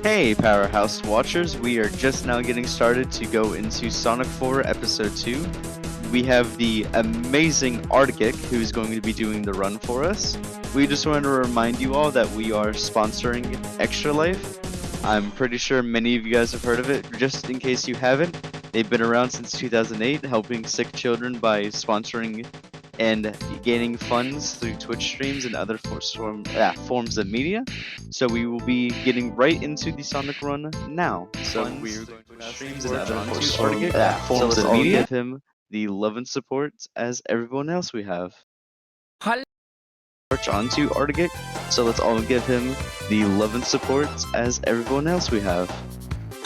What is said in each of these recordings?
Hey Powerhouse Watchers, we are just now getting started to go into Sonic 4 Episode 2. We have the amazing Argick who's going to be doing the run for us. We just wanted to remind you all that we are sponsoring Extra Life. I'm pretty sure many of you guys have heard of it. Just in case you haven't, they've been around since 2008, helping sick children by sponsoring and gaining funds through Twitch streams and other forms of media. So we will be getting right into the Sonic run now. So we're going to streams and other forms of media. Give him the love and support as everyone else we have. Hello. March onto Argick. So let's all give him the love and support as everyone else we have.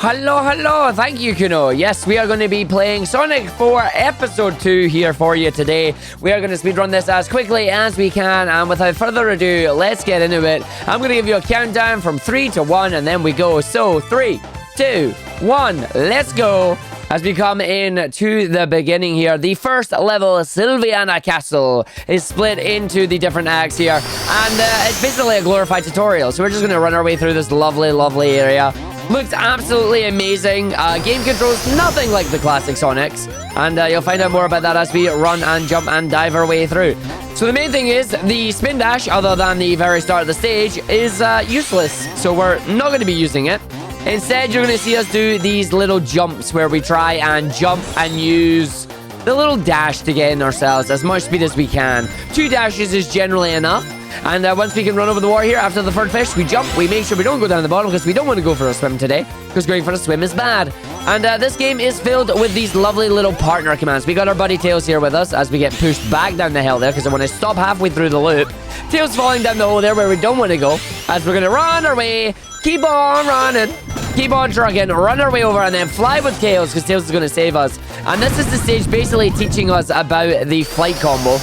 Hello, thank you, Kuno. Yes, we are going to be playing Sonic 4 Episode 2 here for you today. We are going to speedrun this as quickly as we can, and without further ado, let's get into it. I'm going to give you a countdown from 3 to 1, and then we go. So, 3, 2, 1, let's go. As we come in to the beginning here, the first level, Sylviana Castle, is split into the different acts here, and it's basically a glorified tutorial. So we're just going to run our way through this lovely area. Looks absolutely amazing. Game controls nothing like the classic Sonics, and you'll find out more about that as we run and jump and dive our way through. So the main thing is the spin dash, other than the very start of the stage, is useless. So we're not going to be using it. Instead, you're going to see us do these little jumps where we try and jump and use the little dash to get in ourselves as much speed as we can. 2 dashes is generally enough. And once we can run over the wall here after the third fish, we jump. We make sure we don't go down the bottom because we don't want to go for a swim today, because going for a swim is bad. And this game is filled with these lovely little partner commands. We got our buddy Tails here with us as we get pushed back down the hill there, because I want to stop halfway through the loop. Tails falling down the hole there where we don't want to go, as we're going to run our way, keep on running, keep on trucking, run our way over, and then fly with Tails, because Tails is going to save us. And this is the stage basically teaching us about the flight combo.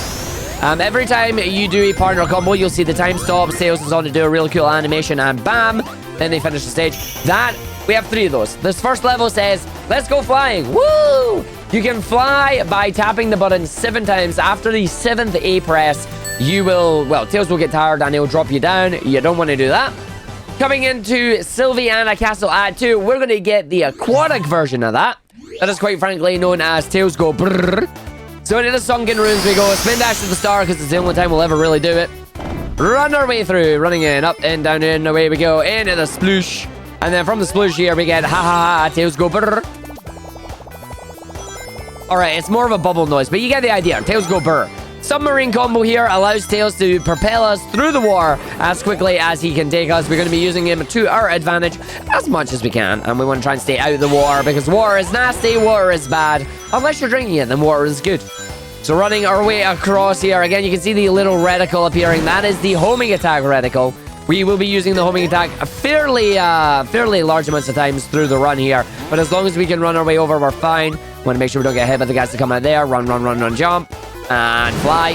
Every time you do a partner combo, you'll see the time stops, Tails is on to do a really cool animation, and bam, then they finish the stage. We have 3 of those. This first level says, let's go flying. Woo! You can fly by tapping the button 7 times. After the 7th A press, Tails will get tired and he'll drop you down. You don't want to do that. Coming into Sylviana Castle Act 2, we're going to get the aquatic version of that. That is quite frankly known as Tails Go Brrrr. So into the sunken ruins we go. Spin dash to the start because it's the only time we'll ever really do it. Run our way through. Running in, up and down, in, away we go. Into the sploosh. And then from the sploosh here we get ha ha ha, Tails go brrr. Alright, it's more of a bubble noise, but you get the idea. Tails go brr. Submarine combo here allows Tails to propel us through the water as quickly as he can take us. We're going to be using him to our advantage as much as we can. And we want to try and stay out of the water because water is nasty, water is bad. Unless you're drinking it, then water is good. So running our way across here, again, you can see the little reticle appearing. That is the homing attack reticle. We will be using the homing attack fairly large amounts of times through the run here. But as long as we can run our way over, we're fine. Want to make sure we don't get hit by the guys that come out there. Run, jump. And fly,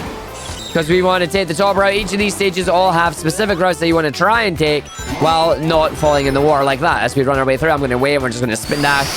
because we want to take the top route. Each of these stages all have specific routes that you want to try and take while not falling in the water like that. As we run our way through, I'm going to wave. We're just going to spin dash.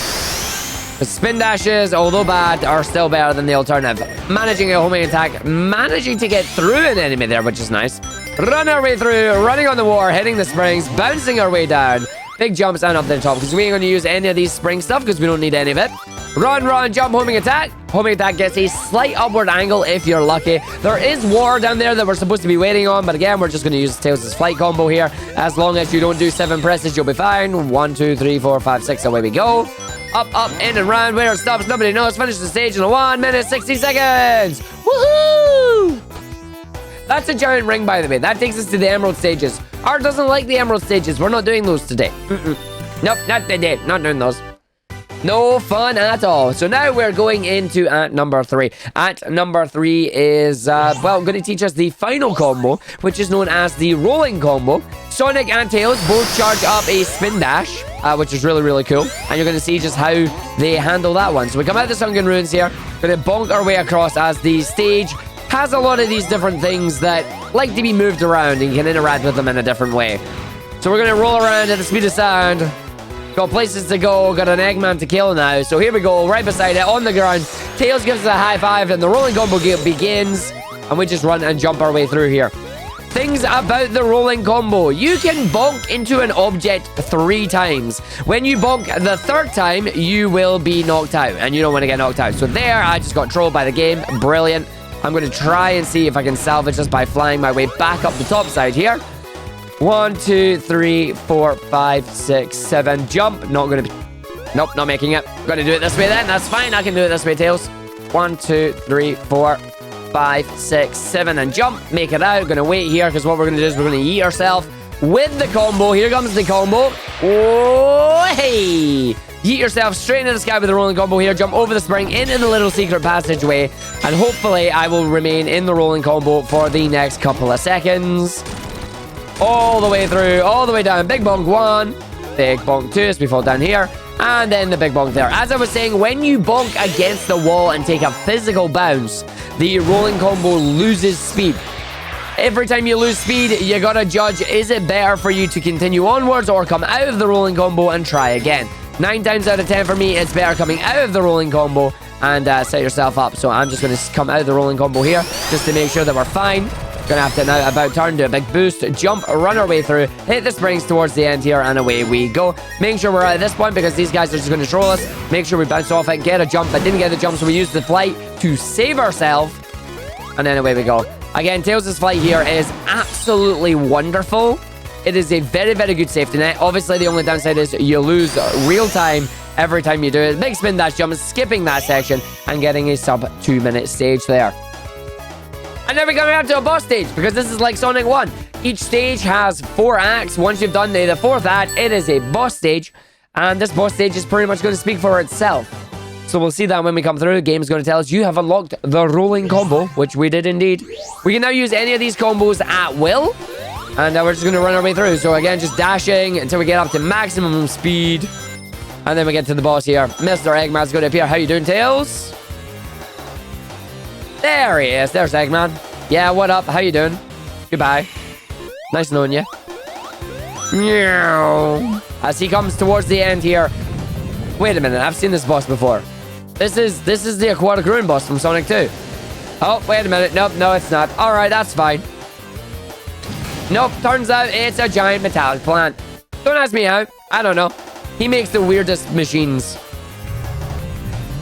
The spin dashes, although bad, are still better than the alternative. Managing a homing attack, managing to get through an enemy there, which is nice. Run our way through, running on the wall, hitting the springs, bouncing our way down. Big jumps and up to the top, because we ain't going to use any of these spring stuff because we don't need any of it. Run, jump, homing attack. Homing attack gets a slight upward angle if you're lucky. There is water down there that we're supposed to be waiting on, but again, we're just going to use Tails' flight combo here. As long as you don't do 7 presses, you'll be fine. 1, 2, 3, 4, 5, 6, away we go. Up, in and round. Where it stops, nobody knows. Finish the stage in 1 minute, 60 seconds. Woohoo! That's a giant ring, by the way. That takes us to the emerald stages. Art doesn't like the emerald stages. We're not doing those today. Nope, not today. Not doing those. No fun at all. So now we're going into Act number 3. Act number 3 is, going to teach us the final combo, which is known as the rolling combo. Sonic and Tails both charge up a spin dash, which is really cool. And you're going to see just how they handle that one. So we come out of the sunken ruins here. Going to bonk our way across as the stage has a lot of these different things that like to be moved around, and you can interact with them in a different way. So we're going to roll around at the speed of sound. Got places to go, got an Eggman to kill now. So here we go, right beside it, on the ground. Tails gives us a high five, and the rolling combo begins. And we just run and jump our way through here. Things about the rolling combo. You can bonk into an object 3 times. When you bonk the 3rd time, you will be knocked out, and you don't want to get knocked out. So there, I just got trolled by the game. Brilliant. I'm going to try and see if I can salvage this by flying my way back up the top side here. 1, 2, 3, 4, 5, 6, 7. Jump. Not going to be... Nope, not making it. Going to do it this way then. That's fine. I can do it this way, Tails. 1, 2, 3, 4, 5, 6, 7, and jump. Make it out. Gonna wait here because what we're gonna do is we're gonna yeet ourselves with the combo. Here comes the combo. Oh, hey! Yeet yourself straight into the sky with the rolling combo here. Jump over the spring into the little secret passageway, and hopefully I will remain in the rolling combo for the next couple of seconds. All the way through, all the way down. Big bonk 1, big bonk 2 as we fall down here. And then the big bonk there. As I was saying, when you bonk against the wall and take a physical bounce, the rolling combo loses speed. Every time you lose speed, you gotta judge, is it better for you to continue onwards or come out of the rolling combo and try again? 9 times out of 10 for me, it's better coming out of the rolling combo and set yourself up. So I'm just gonna come out of the rolling combo here just to make sure that we're fine. Gonna have to now about turn, do a big boost, jump, run our way through, hit the springs towards the end here, and away we go. Make sure we're at this point because these guys are just gonna troll us. Make sure we bounce off it, get a jump, but didn't get the jump, so we used the flight to save ourselves. And then away we go. Again, Tails' flight here is absolutely wonderful. It is a very, very good safety net. Obviously, the only downside is you lose real time every time you do it. Big spin dash jump, skipping that section, and getting a sub 2 minute stage there. And then we're going out to a boss stage, because this is like Sonic 1. Each stage has 4 acts. Once you've done the 4th act, it is a boss stage. And this boss stage is pretty much going to speak for itself. So we'll see that when we come through. The game is going to tell us you have unlocked the rolling combo, which we did indeed. We can now use any of these combos at will. And we're just going to run our way through. So again, just dashing until we get up to maximum speed. And then we get to the boss here. Mr. Eggman's going to appear. How you doing, Tails? There he is. There's Eggman. Yeah, what up? How you doing? Goodbye. Nice knowing you. As he comes towards the end here. Wait a minute. I've seen this boss before. This is the Aquatic Ruin boss from Sonic 2. Oh, wait a minute. Nope, no, it's not. All right, that's fine. Nope, turns out it's a giant metallic plant. Don't ask me how. I don't know. He makes the weirdest machines.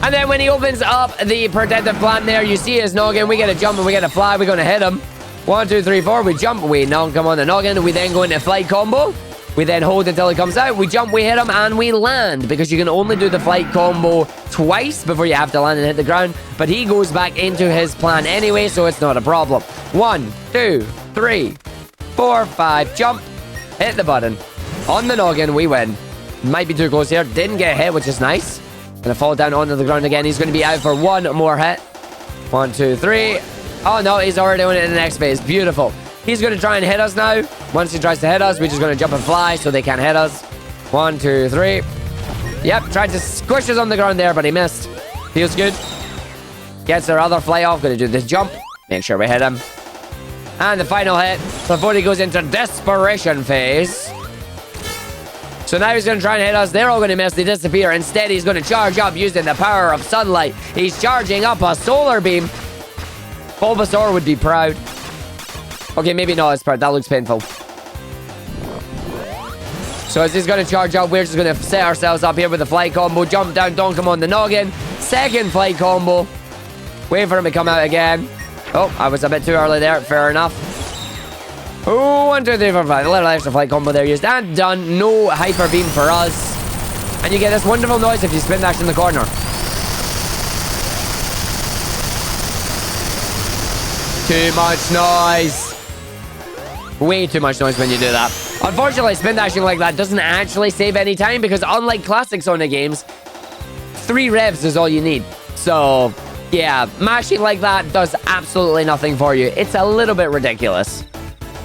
And then when he opens up the protective plant there, you see his noggin. We get a jump and we get a fly. We're going to hit him. 1, 2, 3, 4. We jump. We knock him on the noggin. We then go into flight combo. We then hold until he comes out. We jump, we hit him, and we land. Because you can only do the flight combo twice before you have to land and hit the ground. But he goes back into his plan anyway, so it's not a problem. 1, 2, 3, 4, 5. Jump. Hit the button. On the noggin, we win. Might be too close here. Didn't get hit, which is nice. Gonna fall down onto the ground again. He's gonna be out for 1 more hit. 1, 2, 3. Oh no, he's already doing it in the next phase. Beautiful. He's gonna try and hit us now. Once he tries to hit us, we're just gonna jump and fly so they can't hit us. 1, 2, 3. Yep, tried to squish us on the ground there, but he missed. Feels good. Gets our other fly off. Gonna do this jump. Make sure we hit him. And the final hit before he goes into desperation phase. So now he's going to try and hit us. They're all going to miss. They disappear. Instead, he's going to charge up using the power of sunlight. He's charging up a solar beam. Bulbasaur would be proud. Okay, maybe not as proud. That looks painful. So as he's going to charge up, we're just going to set ourselves up here with the flight combo. Jump down, donk him on the noggin. Second flight combo. Wait for him to come out again. Oh, I was a bit too early there. Fair enough. Oh, 1, 2, 3, 4, 5. A little extra flight combo there used. And done. No hyper beam for us. And you get this wonderful noise if you spin dash in the corner. Too much noise. Way too much noise when you do that. Unfortunately, spin dashing like that doesn't actually save any time because unlike classic Sonic games, 3 revs is all you need. So, yeah, mashing like that does absolutely nothing for you. It's a little bit ridiculous.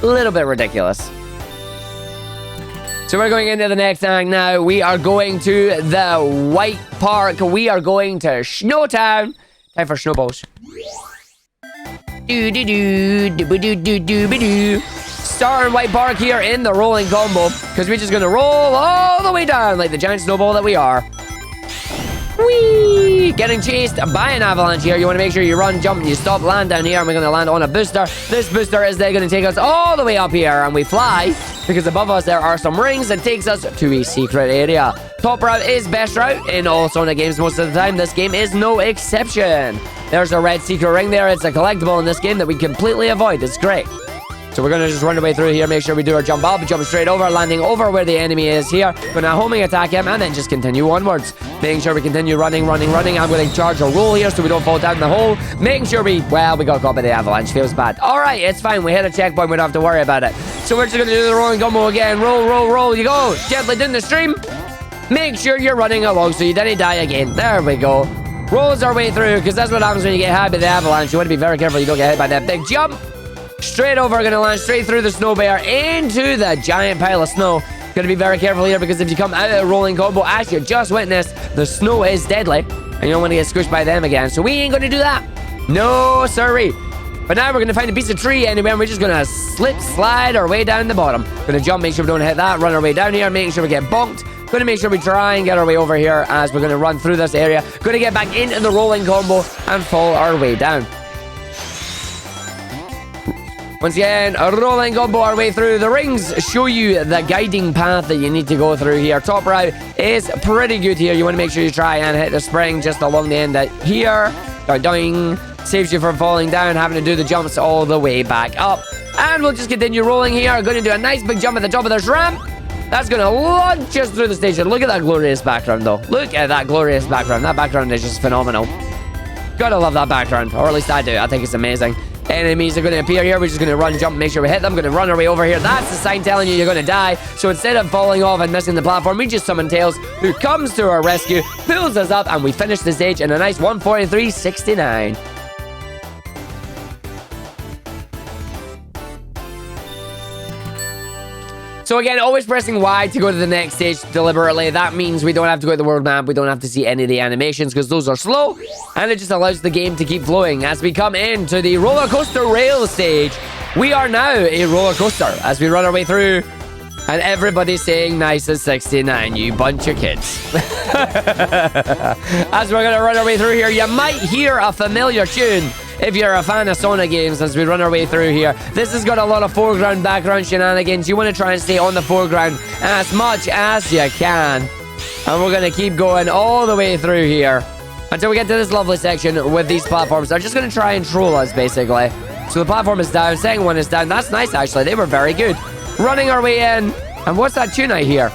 Little bit ridiculous. So we're going into the next act now. We are going to the White Park. We are going to Snowtown. Time for snowballs. Starting White Park here in the rolling combo because we're just going to roll all the way down like the giant snowball that we are. Whee! Getting chased by an avalanche here. You want to make sure you run, jump, and you stop, land down here, and we're going to land on a booster. This booster is then going to take us all the way up here, and we fly, because above us there are some rings that takes us to a secret area. Top route is best route in all Sonic games most of the time. This game is no exception. There's a red secret ring there. It's a collectible in this game that we completely avoid. It's great. So we're going to just run our way through here, make sure we do our jump up, jump straight over, landing over where the enemy is here. Going to homing attack him and then just continue onwards. Making sure we continue running. I'm going to charge a roll here so we don't fall down the hole. Making sure we got caught by the avalanche. Feels bad. All right, it's fine. We hit a checkpoint. We don't have to worry about it. So we're just going to do the rolling combo again. Roll. You go. Gently down the stream. Make sure you're running along so you don't die again. There we go. Rolls our way through because that's what happens when you get hit by the avalanche. You want to be very careful you don't get hit by that big jump. Straight over, going to land straight through the snow bear into the giant pile of snow. Going to be very careful here because if you come out of the rolling combo, as you just witnessed, the snow is deadly. And you don't want to get squished by them again. So we ain't going to do that. No, sirree. But now we're going to find a piece of tree anywhere and we're just going to slide our way down the bottom. Going to jump, make sure we don't hit that, run our way down here, making sure we get bonked. Going to make sure we try and get our way over here as we're going to run through this area. Going to get back into the rolling combo and fall our way down. Once again, a rolling combo our way through. The rings show you the guiding path that you need to go through here. Top route is pretty good here. You want to make sure you try and hit the spring just along the end here. Doing. Saves you from falling down, having to do the jumps all the way back up. And we'll just continue rolling here. Going to do a nice big jump at the top of this ramp. That's going to launch us through the station. Look at that glorious background, though. Look at that glorious background. That background is just phenomenal. Gotta love that background. Or at least I do. I think it's amazing. Enemies are going to appear here. We're just going to run, jump, make sure we hit them. Going to run our way over here. That's the sign telling you you're going to die. So instead of falling off and missing the platform, we just summon Tails, who comes to our rescue, pulls us up, and we finish the stage in a nice 143.69. So again, always pressing Y to go to the next stage deliberately. That means we don't have to go to the world map. We don't have to see any of the animations because those are slow. And it just allows the game to keep flowing. As we come into the roller coaster rail stage, we are now a roller coaster as we run our way through. And everybody's saying nice as 69, you bunch of kids. As we're going to run our way through here, you might hear a familiar tune if you're a fan of Sonic games as we run our way through here. This has got a lot of foreground, background shenanigans. You want to try and stay on the foreground as much as you can. And we're going to keep going all the way through here until we get to this lovely section with these platforms. They're just going to try and troll us, basically. So the platform is down, second one is down. That's nice, actually. They were very good. Running our way in. And what's that tune I hear?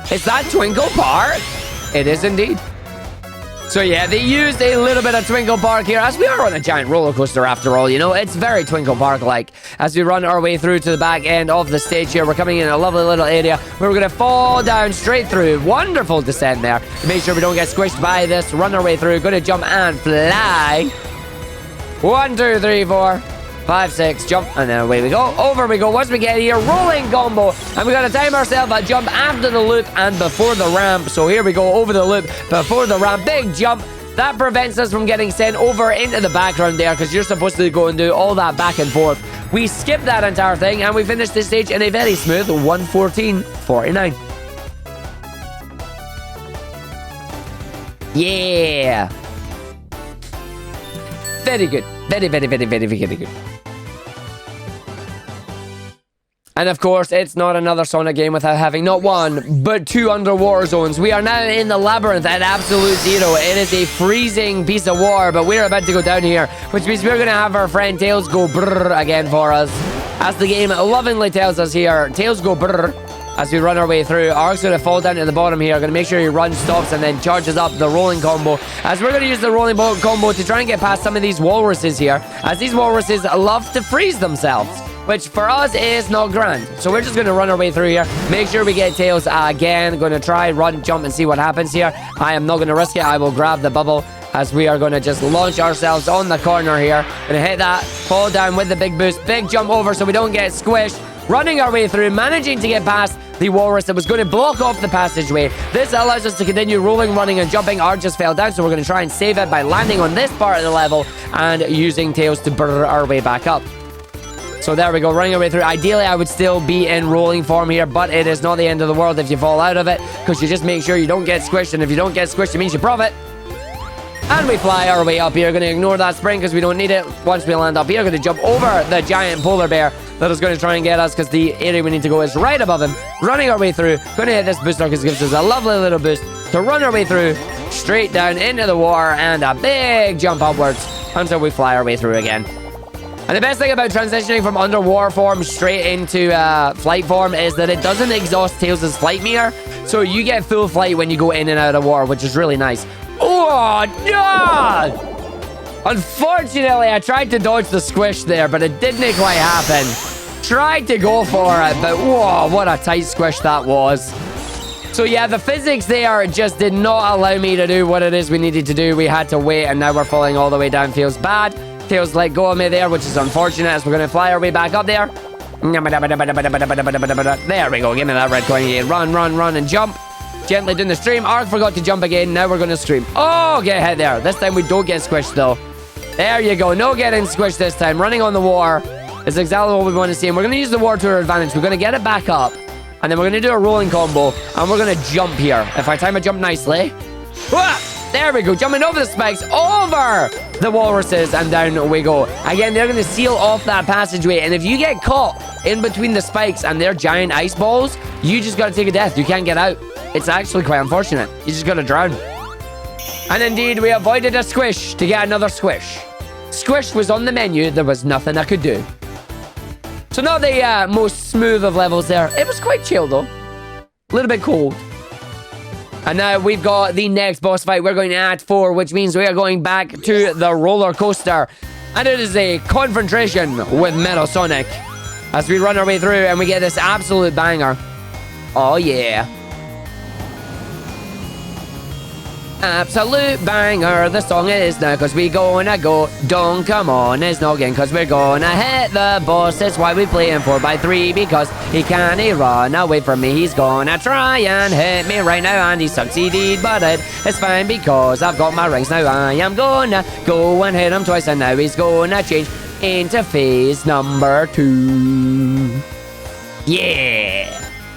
Is that Twinkle Park? It is indeed. So yeah, they used a little bit of Twinkle Park here, as we are on a giant roller coaster after all, you know. It's very Twinkle Park-like. As we run our way through to the back end of the stage here, we're coming in a lovely little area where we're going to fall down straight through. Wonderful descent there. Make sure we don't get squished by this. Run our way through. Going to jump and fly. 1, 2, 3, 4, 5, 6, jump, and then away we go. Over we go. Once we get here, rolling combo, and we got to time ourselves a jump after the loop and before the ramp. So here we go, over the loop, before the ramp, big jump. That prevents us from getting sent over into the background there, because you're supposed to go and do all that back and forth. We skip that entire thing, and we finish this stage in a very smooth 114.49. Yeah. Very good. Very, very, very, very, very good. And of course, it's not another Sonic game without having not one, but 2 underwater zones. We are now in the labyrinth at absolute zero. It is a freezing piece of water, but we're about to go down here, which means we're going to have our friend Tails go brrr again for us. As the game lovingly tells us here, Tails go brrr as we run our way through. Arg's going to fall down to the bottom here. Going to make sure he runs, stops, and then charges up the rolling combo. As we're going to use the rolling combo to try and get past some of these walruses here, as these walruses love to freeze themselves, which for us is not grand. So we're just going to run our way through here. Make sure we get Tails again. Going to try, run, jump, and see what happens here. I am not going to risk it. I will grab the bubble as we are going to just launch ourselves on the corner here. Going to hit that, fall down with the big boost, big jump over so we don't get squished. Running our way through, managing to get past the walrus that was going to block off the passageway. This allows us to continue rolling, running, and jumping. Arg just fell down, so we're going to try and save it by landing on this part of the level and using Tails to burr our way back up. So there we go, running our way through. Ideally, I would still be in rolling form here, but it is not the end of the world if you fall out of it, because you just make sure you don't get squished, and if you don't get squished, it means you profit. And we fly our way up here. Going to ignore that spring because we don't need it. Once we land up here, going to jump over the giant polar bear that is going to try and get us, because the area we need to go is right above him. Running our way through. Going to hit this booster because it gives us a lovely little boost to run our way through, straight down into the water, and a big jump upwards until we fly our way through again. And the best thing about transitioning from underwater form straight into flight form is that it doesn't exhaust Tails' flight meter. So you get full flight when you go in and out of water, which is really nice. Oh, no! Unfortunately, I tried to dodge the squish there, but it didn't quite happen. Tried to go for it, but whoa, what a tight squish that was. So yeah, the physics there just did not allow me to do what it is we needed to do. We had to wait, and now we're falling all the way down. Feels bad. Tails let go of me there, which is unfortunate, as we're going to fly our way back up there. There we go. Give me that red coin again. Run, run, run, and jump. Gently down the stream. Arg forgot to jump again. Now we're going to scream. Oh, get hit there. This time we don't get squished, though. There you go. No getting squished this time. Running on the water is exactly what we want to see. And we're going to use the water to our advantage. We're going to get it back up. And then we're going to do a rolling combo. And we're going to jump here. If I time a jump nicely. There we go. Jumping over the spikes. Over the walruses. And down we go. Again, they're going to seal off that passageway. And if you get caught in between the spikes and their giant ice balls, you just got to take a death. You can't get out. It's actually quite unfortunate. You just got to drown. And indeed, we avoided a squish to get another squish. Squish was on the menu. There was nothing I could do. So not the most smooth of levels there. It was quite chill, though. A little bit cold. And now we've got the next boss fight. We're going to Act 4, which means we are going back to the roller coaster. And it is a confrontation with Metal Sonic. As we run our way through and we get this absolute banger. Oh, yeah. Absolute banger. The song is now, cause we gonna go. Don't come on his noggin, cause we're gonna hit the boss. That's why we play him 4x3, because he can't run away from me. He's gonna try and hit me right now, and he succeeded, but it's fine because I've got my rings now. I am gonna go and hit him twice, and now he's gonna change into phase number 2. Yeah.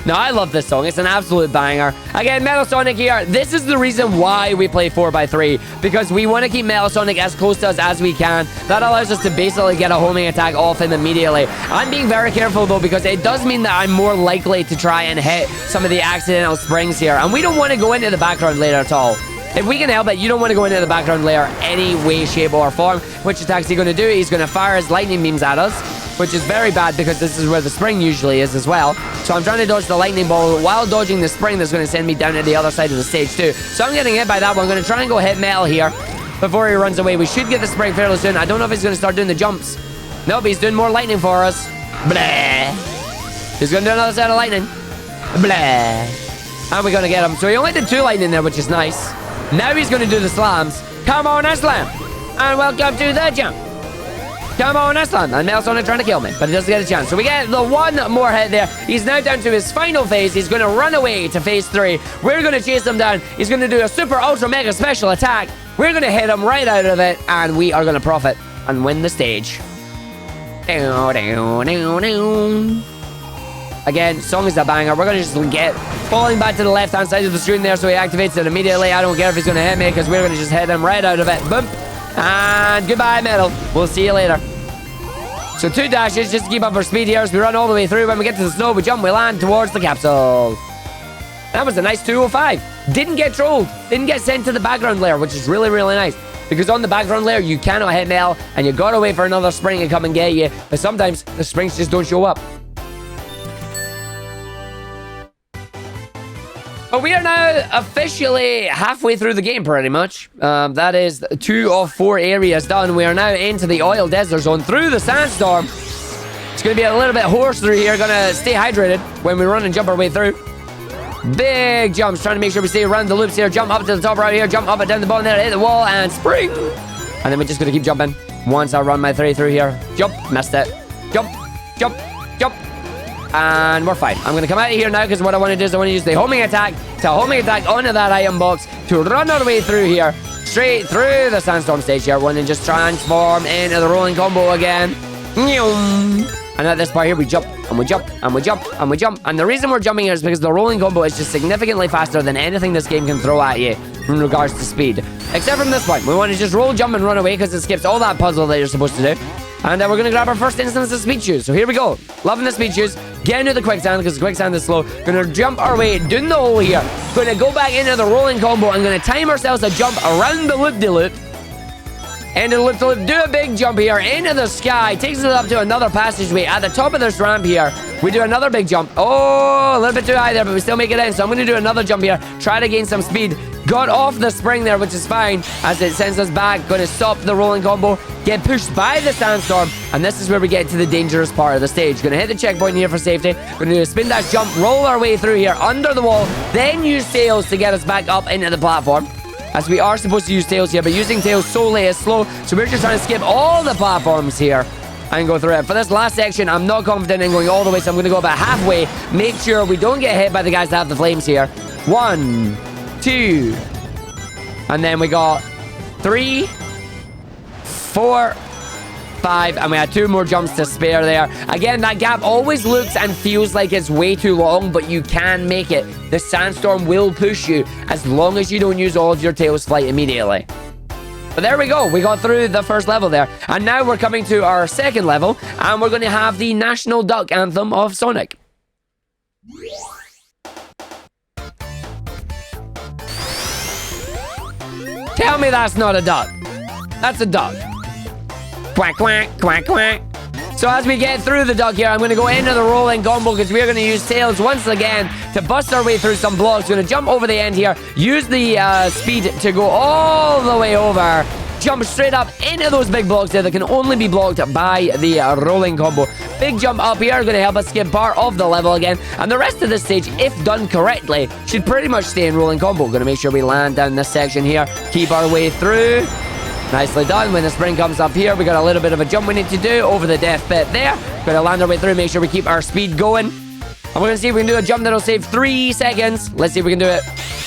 No, I love this song. It's an absolute banger. Again, Metal Sonic here. This is the reason why we play 4x3. Because we want to keep Metal Sonic as close to us as we can. That allows us to basically get a homing attack off him immediately. I'm being very careful, though, because it does mean that I'm more likely to try and hit some of the accidental springs here. And we don't want to go into the background layer at all. If we can help it, you don't want to go into the background layer any way, shape, or form. Which attack is he going to do? He's going to fire his lightning beams at us, which is very bad because this is where the spring usually is as well. So I'm trying to dodge the lightning ball while dodging the spring that's going to send me down to the other side of the stage too. So I'm getting hit by that one. I'm going to try and go hit Metal here before he runs away. We should get the spring fairly soon. I don't know if he's going to start doing the jumps. Nope, he's doing more lightning for us. Blah. He's going to do another set of lightning. Blah. And we're going to get him. So he only did 2 lightning there, which is nice. Now he's going to do the slams. Come on, Aslan. And welcome to the jump. Come on, Aslan. And Metal Sonic trying to kill me, but he doesn't get a chance. So we get the one more hit there. He's now down to his final phase. He's going to run away to phase 3. We're going to chase him down. He's going to do a super ultra mega special attack. We're going to hit him right out of it, and we are going to profit and win the stage. Again, song is a banger. We're going to just get falling back to the left-hand side of the screen there, so he activates it immediately. I don't care if he's going to hit me, because we're going to just hit him right out of it. Boom. And goodbye, Metal. We'll see you later. So 2 dashes just to keep up our speed here as we run all the way through. When we get to the snow, we jump, we land towards the capsule. That was a nice 205. Didn't get trolled. Didn't get sent to the background layer, which is really, really nice. Because on the background layer, you cannot hit Metal, and you gotta wait for another spring to come and get you. But sometimes the springs just don't show up. But we are now officially halfway through the game, pretty much. That is 2 of 4 areas done. We are now into the oil desert zone through the sandstorm. It's going to be a little bit hoarse through here. Going to stay hydrated when we run and jump our way through. Big jumps, trying to make sure we stay around the loops here. Jump up to the top right here. Jump up and down the bottom there. Hit the wall and spring. And then we're just going to keep jumping. Once I run my 3 through here. Jump. Missed it. Jump. Jump. Jump. And we're fine. I'm going to come out of here now because what I want to do is I want to use the homing attack onto that item box to run our way through here. Straight through the sandstorm stage here. Want to just transform into the rolling combo again. And at this part here, we jump, and we jump, and we jump, and we jump. And the reason we're jumping here is because the rolling combo is just significantly faster than anything this game can throw at you in regards to speed. Except from this point. We want to just roll, jump, and run away because it skips all that puzzle that you're supposed to do. And we're going to grab our first instance of speed shoes. So here we go. Loving the speed shoes. Get into the quicksand because the quicksand is slow. Going to jump our way down the hole here. Going to go back into the rolling combo. And going to time ourselves a jump around the loop-de-loop. And the loop-de-loop. Do a big jump here into the sky. Takes us up to another passageway. At the top of this ramp here, we do another big jump. Oh, a little bit too high there, but we still make it in. So I'm going to do another jump here. Try to gain some speed. Got off the spring there, which is fine, as it sends us back. Going to stop the rolling combo. Get pushed by the sandstorm. And this is where we get to the dangerous part of the stage. Going to hit the checkpoint here for safety. Going to do a spin dash jump. Roll our way through here under the wall. Then use tails to get us back up into the platform. As we are supposed to use tails here, but using tails solely is slow. So we're just trying to skip all the platforms here and go through it. For this last section, I'm not confident in going all the way, so I'm going to go about halfway. Make sure we don't get hit by the guys that have the flames here. 1, 2, and then we got 3, 4, 5, and we had 2 more jumps to spare there. Again, that gap always looks and feels like it's way too long, but you can make it. The sandstorm will push you as long as you don't use all of your tails flight immediately. But there we go. We got through the first level there. And now we're coming to our second level, and we're going to have the National Duck Anthem of Sonic. Tell me that's not a duck. That's a duck. Quack, quack, quack, quack. So as we get through the duck here, I'm going to go into the rolling combo because we're going to use tails once again to bust our way through some blocks. Going to jump over the end here. Use the speed to go all the way over. Jump straight up into those big blocks there that can only be blocked by the rolling combo. Big jump up here, going to help us skip part of the level again. And the rest of this stage, if done correctly, should pretty much stay in rolling combo. Going to make sure we land down this section here. Keep our way through. Nicely done. When the spring comes up here, we got a little bit of a jump we need to do over the death pit there. Going to land our way through, make sure we keep our speed going. And we're going to see if we can do a jump that'll save 3 seconds. Let's see if we can do it.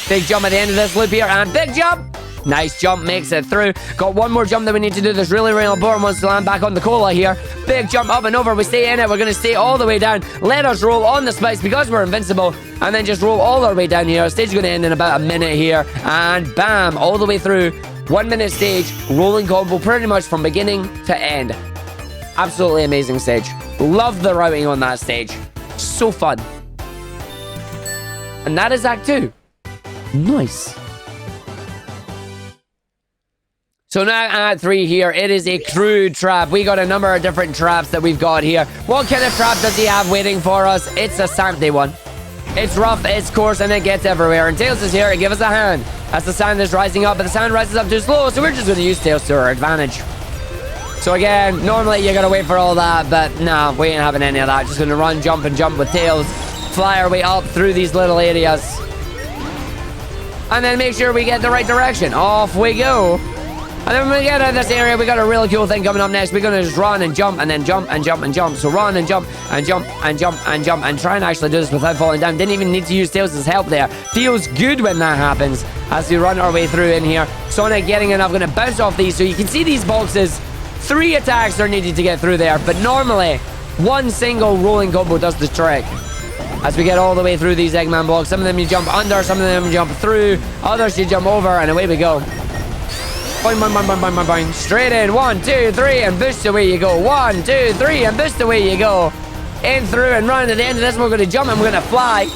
Big jump at the end of this loop here, and big jump. Nice jump, makes it through. Got one more jump that we need to do. This really, really important one to land back on the cola here. Big jump up and over. We stay in it. We're going to stay all the way down. Let us roll on the spikes because we're invincible. And then just roll all our way down here. Stage is going to end in about a minute here. And bam, all the way through. 1 minute stage. Rolling combo pretty much from beginning to end. Absolutely amazing stage. Love the routing on that stage. So fun. And that is Act 2. Nice. So now Act 3 here, it is a crude trap. We got a number of different traps that we've got here. What kind of trap does he have waiting for us? It's a sandy one. It's rough, it's coarse, and it gets everywhere. And Tails is here to give us a hand. As the sand is rising up, but the sand rises up too slow, so we're just going to use Tails to our advantage. So again, normally you gotta wait for all that, but nah, we ain't having any of that. Just gonna run, jump, and jump with Tails. Fly our way up through these little areas. And then make sure we get the right direction. Off we go. And then when we get out of this area, we got a really cool thing coming up next. We're going to just run and jump and then jump and jump and jump. So run and jump and jump and jump and jump and try and actually do this without falling down. Didn't even need to use Tails' help there. Feels good when that happens as we run our way through in here. Sonic getting enough, going to bounce off these. So you can see these boxes. 3 attacks are needed to get through there. But normally, 1 single rolling combo does the trick. As we get all the way through these Eggman blocks. Some of them you jump under, some of them you jump through. Others you jump over, and away we go. Boing, boing, boing, boing, boing, boing, boing. Straight in. 1, 2, 3, and boost away you go. 1, 2, 3, and boost away you go. In through and run. At the end of this, we're going to jump and we're going to fly.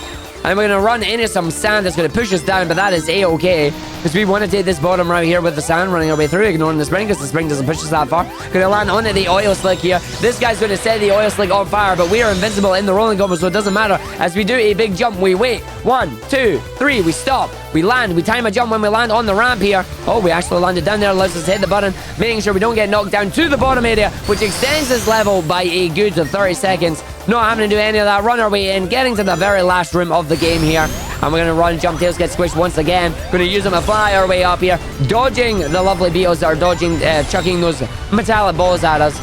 And we're going to run into some sand that's going to push us down, but that is A-okay. Because we want to take this bottom right here with the sand, running our way through, ignoring the spring, because the spring doesn't push us that far. Going to land onto the oil slick here. This guy's going to set the oil slick on fire, but we are invincible in the rolling combo, so it doesn't matter. As we do a big jump, we wait. 1, 2, 3, we stop. We land. We time a jump when we land on the ramp here. Oh, we actually landed down there. Let's just hit the button, making sure we don't get knocked down to the bottom area, which extends this level by a good 30 seconds. Not having to do any of that. Run our way in, getting to the very last room of the game here. And we're going to run, jump, Tails get squished once again. Going to use them to fly our way up here, dodging the lovely beetles that are dodging, chucking those metallic balls at us.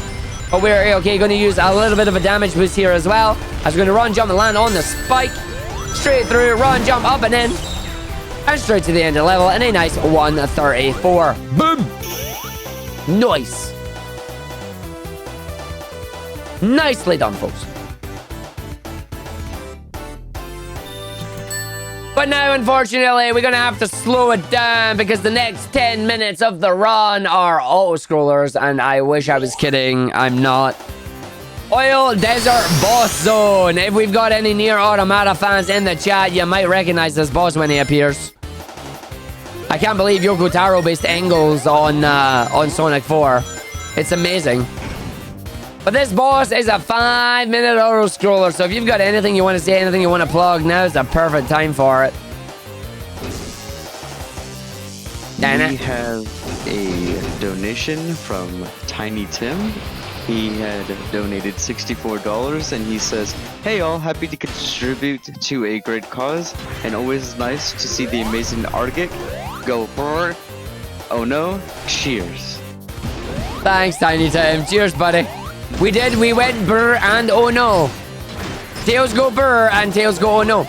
But we're okay. Going to use a little bit of a damage boost here as well. As we're going to run, jump, and land on the spike. Straight through, run, jump, up and in. And straight to the end of the level. And a nice 134. Boom! Nice. Nicely done, folks. But now, unfortunately, we're going to have to slow it down because the next 10 minutes of the run are auto-scrollers, and I wish I was kidding. I'm not. Oil Desert Boss Zone. If we've got any Nier Automata fans in the chat, you might recognize this boss when he appears. I can't believe Yoko Taro-based angles on Sonic 4. It's amazing. But this boss is a 5-minute auto-scroller, so if you've got anything you want to say, anything you want to plug, now's the perfect time for it. We have a donation from Tiny Tim. He had donated $64, and he says, "Hey all, happy to contribute to a great cause, and always nice to see the amazing Argick go brr. Oh no, cheers." Thanks, Tiny Tim. Cheers, buddy. We went brr and oh no. Tails go brr and tails go oh no.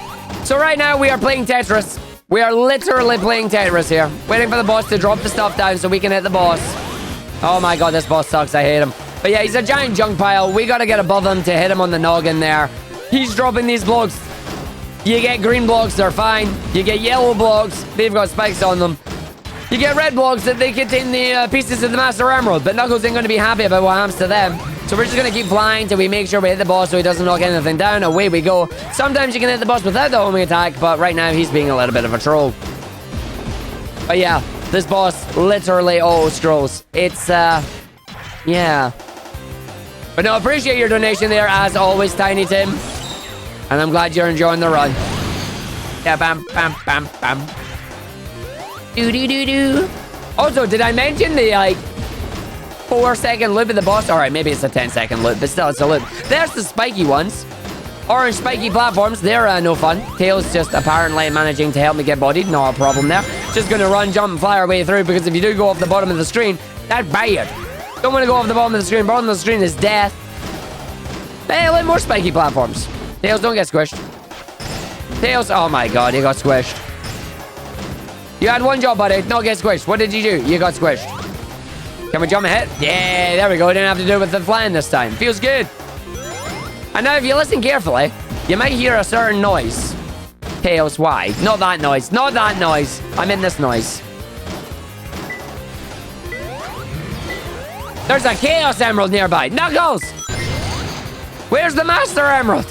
So right now we are playing Tetris. We are literally playing Tetris here. Waiting for the boss to drop the stuff down so we can hit the boss. Oh my god, this boss sucks. I hate him. But yeah, he's a giant junk pile. We gotta get above him to hit him on the noggin there. He's dropping these blocks. You get green blocks, they're fine. You get yellow blocks, they've got spikes on them. You get red blocks that they contain the pieces of the Master Emerald, but Knuckles ain't gonna be happy about what happens to them. So we're just gonna keep flying till we make sure we hit the boss so he doesn't knock anything down. Away we go. Sometimes you can hit the boss without the homing attack, but right now he's being a little bit of a troll. But yeah, this boss literally auto-scrolls. It's, yeah. But no, appreciate your donation there, as always, Tiny Tim. And I'm glad you're enjoying the run. Yeah, bam, bam, bam, bam. Do-do-do-do. Also, did I mention the, like, 4-second loop of the boss? Alright, maybe it's a 10-second loop, but still, it's a loop. There's the spiky ones. Orange spiky platforms. They're no fun. Tails just apparently managing to help me get bodied. No problem there. Just gonna run, jump, and fly our way through, because if you do go off the bottom of the screen, that's bad. Don't want to go off the bottom of the screen. Bottom of the screen is death. Hey, a little more spiky platforms. Tails, don't get squished. Tails, oh my god, he got squished. You had one job, buddy. Not get squished. What did you do? You got squished. Can we jump ahead? Yeah, there we go. Didn't have to do it with the flying this time. Feels good. And now, if you listen carefully, you might hear a certain noise. Tails, why? Not that noise. Not that noise. I'm in this noise. There's a Chaos Emerald nearby. Knuckles! Where's the Master Emerald?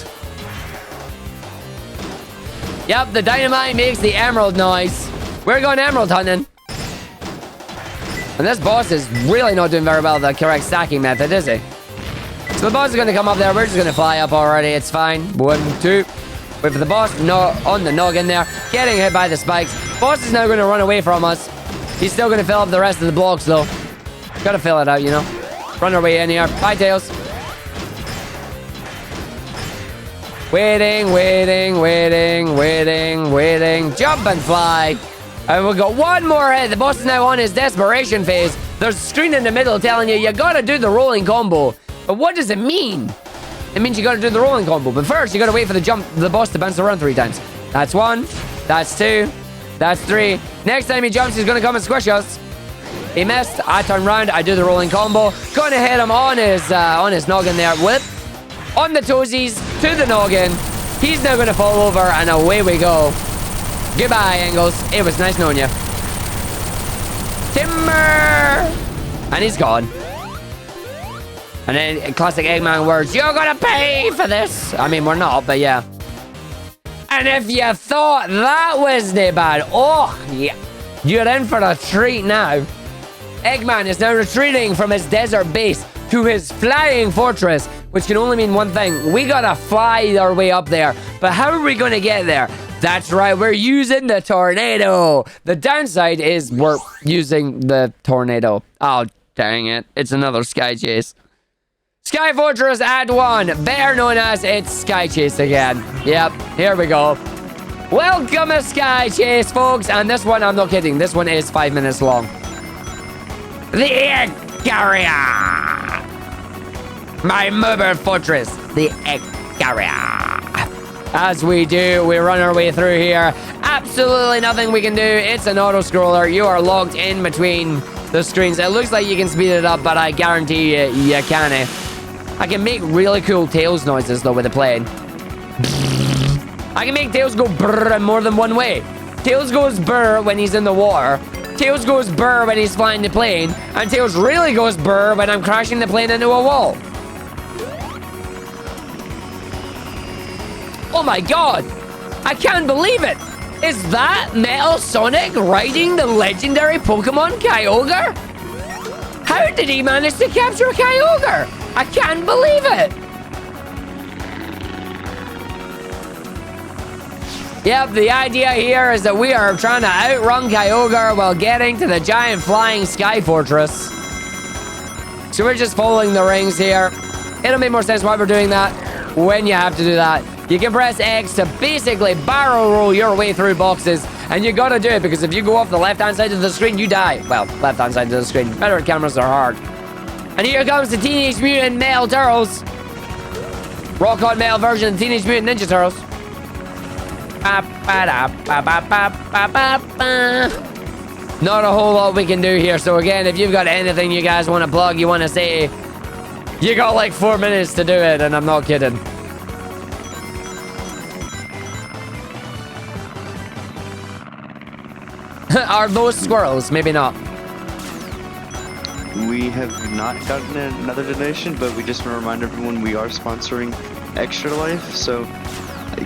Yep, the dynamite makes the emerald noise. We're going emerald hunting. And this boss is really not doing very well with the correct stacking method, is he? So the boss is going to come up there. We're just going to fly up already. It's fine. 1, 2. Wait for the boss. No, on the noggin there. Getting hit by the spikes. Boss is now going to run away from us. He's still going to fill up the rest of the blocks, though. Gotta fill it out, you know. Run our way in here. Bye, Tails. Waiting, waiting, waiting, waiting, waiting. Jump and fly. And we've got one more hit. The boss is now on his desperation phase. There's a screen in the middle telling you gotta do the rolling combo. But what does it mean? It means you gotta do the rolling combo. But first, you gotta wait for the boss to bounce around 3 times. That's 1. That's 2. That's 3. Next time he jumps, he's gonna come and squish us. He missed. I turn around. I do the rolling combo. Gonna hit him on his noggin there. Whip. On the toesies. To the noggin. He's now gonna fall over, and away we go. Goodbye, Angles. It was nice knowing you. Timber! And he's gone. And then classic Eggman words. You're gonna pay for this. I mean, we're not, but yeah. And if you thought that was no bad, oh, yeah. You're in for a treat now. Eggman is now retreating from his desert base to his flying fortress, which can only mean one thing. We gotta fly our way up there. But how are we gonna get there? That's right, we're using the tornado. The downside is we're using the tornado. Oh, dang it. It's another Sky Chase. Sky Fortress Add 1, better known as it's Sky Chase again. Yep, here we go. Welcome to Sky Chase, folks. And this one, I'm not kidding, this one is 5 minutes long. The Egg Carrier! My mobile fortress, the Egg Carrier. As we do, we run our way through here. Absolutely nothing we can do. It's an auto-scroller. You are locked in between the screens. It looks like you can speed it up, but I guarantee you can't. I can make really cool Tails noises, though, with the plane. I can make Tails go brrr in more than one way. Tails goes brrr when he's in the water. Tails goes brrr when he's flying the plane. And Tails really goes brrr when I'm crashing the plane into a wall. Oh my god! I can't believe it! Is that Metal Sonic riding the legendary Pokemon Kyogre? How did he manage to capture Kyogre? I can't believe it! Yep, the idea here is that we are trying to outrun Kyogre while getting to the giant flying sky fortress. So we're just following the rings here. It'll make more sense why we're doing that when you have to do that. You can press X to basically barrel roll your way through boxes, and you gotta do it because if you go off the left-hand side of the screen, you die. Well, left-hand side of the screen. Better cameras are hard. And here comes the Teenage Mutant Metal Turtles. Rock-on metal version of Teenage Mutant Ninja Turtles. Not a whole lot we can do here. So again, if you've got anything you guys want to plug, you want to say, you got like 4 minutes to do it, and I'm not kidding. Are those squirrels? Maybe not. We have not gotten another donation, but we just want to remind everyone we are sponsoring Extra Life, so